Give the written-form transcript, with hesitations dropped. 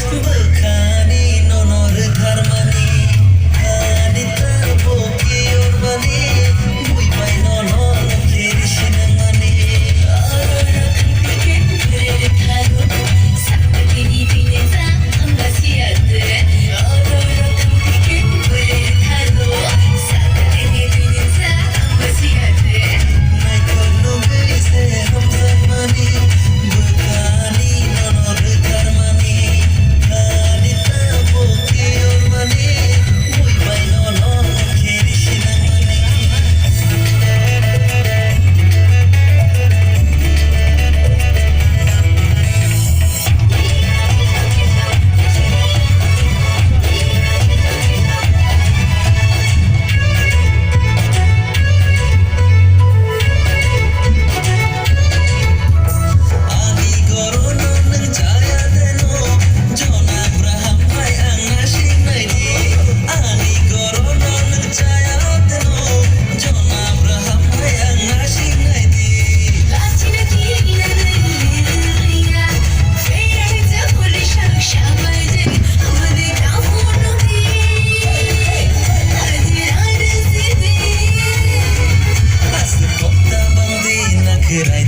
Bekani nonor dharmani Adita boki ormani Mui bai nonor kerishinamani Aurora kantiken bere thalo sakini dineza ambasiate Aurora kantiken bere thalo sakini dineza ambasiate Nai kono gaise hamzamani Bekani nonor dharmani Adita boki ormani Mui bai nonor kerishinamani Ani gorono nang jaya deno Jona Abraham hai angasing naidi Ani gorono nang jaya deno Jona Abraham hai angasing naidi Latina tirina deriya Feira holisha shabaide amade kafuno di Adira residi As kopta bandi nakrai